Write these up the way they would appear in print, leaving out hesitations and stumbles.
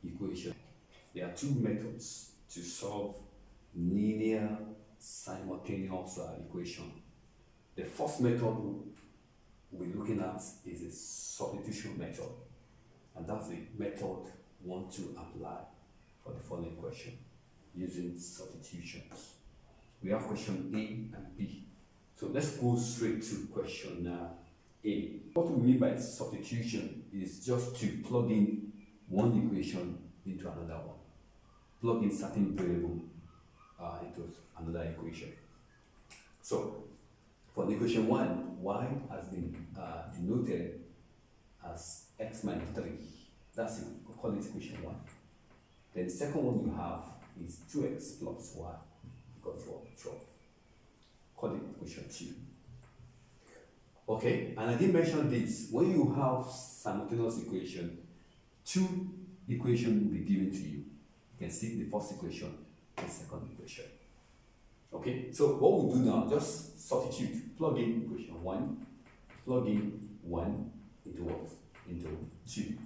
equation. There are two methods to solve linear simultaneous equation. The first method we're looking at is a substitution method, and that's the method we want to apply for the following question using substitutions. We have question A and B. So let's go straight to question A. What we mean by substitution is just to plug in one equation into another one. Plug in certain variable into another equation. So for the equation 1, y has been denoted as x minus 3. That's it. We'll call it equation 1. Then the second one you have is 2x plus y equals 12. Call it equation 2. Okay, and I didn't mention this. When you have simultaneous equation, two equations will be given to you. You can see the first equation and the second equation. Okay, so what we'll do now, just substitute, plug in equation 1, plug in 1 into what? Into 2.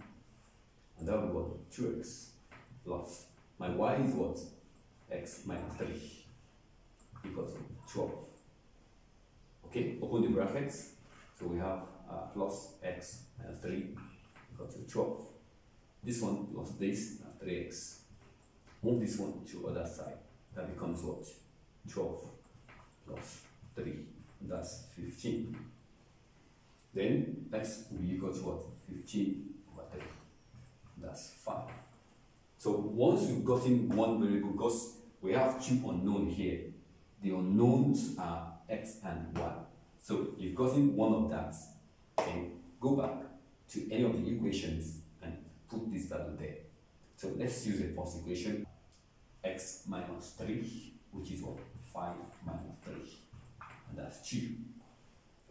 And that will be what? 2x plus my y is what? X minus 3 equals 12. Okay, open the brackets. So we have plus x minus 3 equals 12. This one plus this, 3x. Move this one to other side. That becomes what? 12 plus 3. That's 15. Then x will be equal to what? 15 over 3. That's 5. So once you've gotten one variable, because we have two unknown here, the unknowns are x and y. So you've gotten one of that, then go back to any of the equations and put this value there. So let's use the first equation, x minus 3, which is what? 5 minus 3, and that's 2.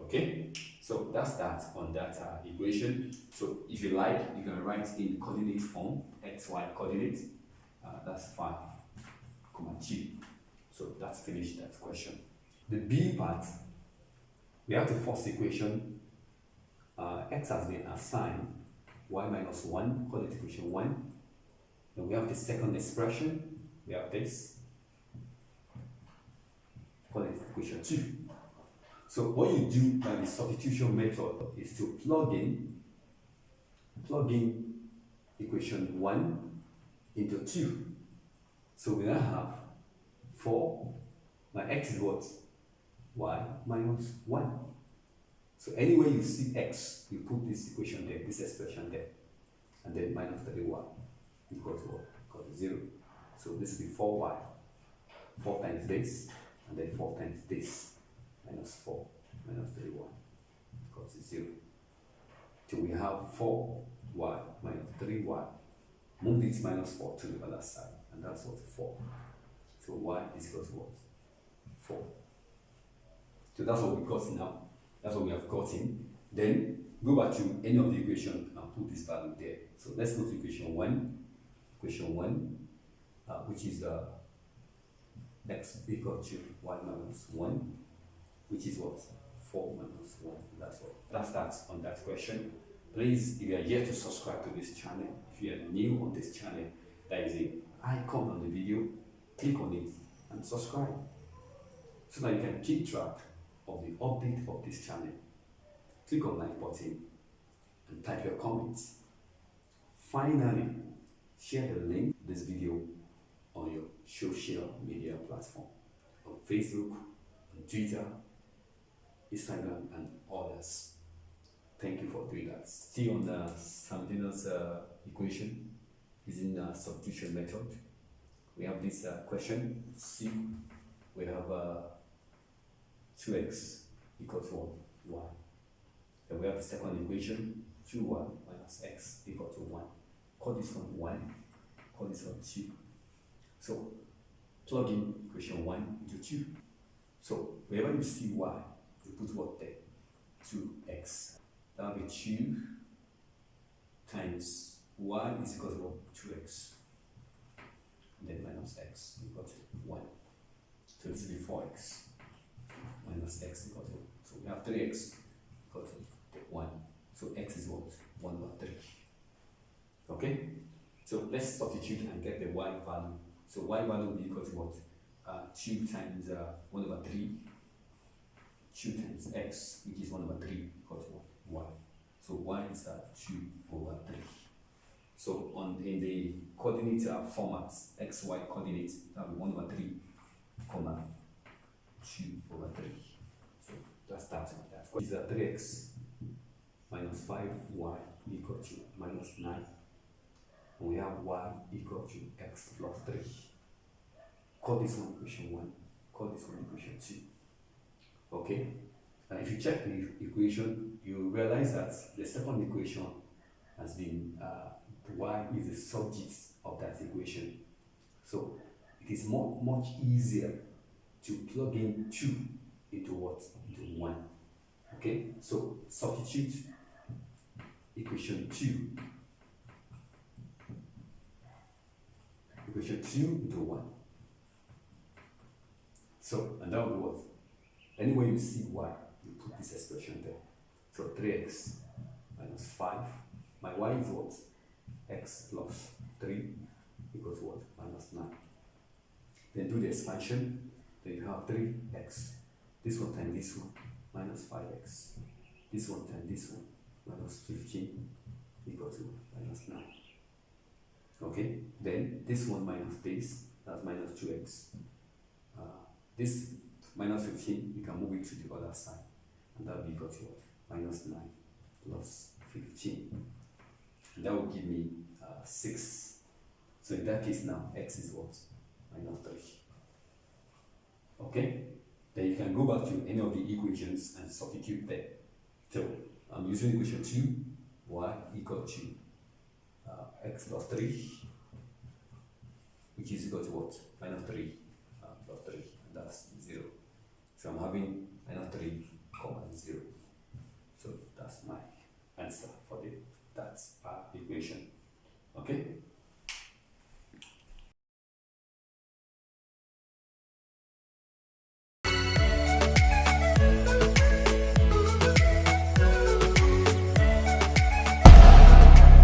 Okay, so that's that on that equation. So if you like, you can write in coordinate form, xy coordinate, that's 5, 2. So that's finished that question. The B part, we have the first equation, x has been assigned y minus 1, call it equation 1. Then we have the second expression, we have this, call it equation 2. So what you do by the substitution method is to plug in equation 1 into 2. So we now have 4, my x is what? Y minus 1. So anywhere you see x, you put this equation there, this expression there, and then minus 3y equals what? Equals 0. So this will be 4y, 4 times this, and then 4 times this, minus 4 minus 3y equals 0. So we have 4y minus 3y. Move this minus 4 to the other side, and that's what? 4. So y is equals to what? 4. So that's what we got now. That's what we have gotten. Then go back to any of the equations and put this value there. So let's go to equation 1. Equation 1, which is x equal to y minus 1, which is what? 4 minus 1. That's that on that question. Please, if you are yet to subscribe to this channel, if you are new on this channel, there is an icon on the video. Click on it and subscribe so that you can keep track of the update of this channel. Click on like button and type your comments. Finally, share the link to this video on your social media platform, on Facebook, on Twitter, Instagram, and others. Thank you for doing that. Still on the simultaneous equation using the substitution method. We have this question C. We have 2x equals 1, y. Then we have the second equation, 2y minus x equals to 1. Call this one 1, call this one 2. So plug in equation 1 into 2. So wherever you see y, you put what there? 2x. That will be 2 times y is equal to 2x. And then minus x equal to 1. So this will be 4x minus x equal to 1. So we have 3x equal to 1. So x is what? 1 over 3. Okay? So So let's substitute and get the y value. So y value will be equal to what? 2 times 1 over 3, 2 times x, which is 1 over 3, equal to what? Y. So y is 2 over 3. So in the coordinate format, xy coordinate, that will be 1 over 3, comma 2 over 3. So that's that like that. What is 3x minus 5y equal to minus 9. And we have y equal to x plus 3. Call this one equation 1. Call this one equation 2. Okay? And if you check the equation, you realize that the second equation has been y is the subject of that equation. So it is much easier to plug in 2 into what? Into 1. Okay? So substitute equation 2. Equation 2 into 1. So, and that will be what? Anywhere you see y, you put this expression there. So 3x minus 5. My y is what? X plus 3 equals what? Minus 9. Then do the expansion. Then you have 3x. This one times this one, minus 5x. This one times this one, minus 15 equals to minus 9. Okay? Then this one minus this, that's minus 2x. This minus 15, you can move it to the other side. And that will be equal to what? Minus 9 plus 15. And that will give me 6. So in that case now, x is what? Minus 3. Okay? Then you can go back to any of the equations and substitute there. So I'm using equation 2, y equal to x plus 3, which is equal to what? Minus 3 plus 3, and that's 0. So I'm having minus 3, comma 0. So that's my answer for that equation. Okay?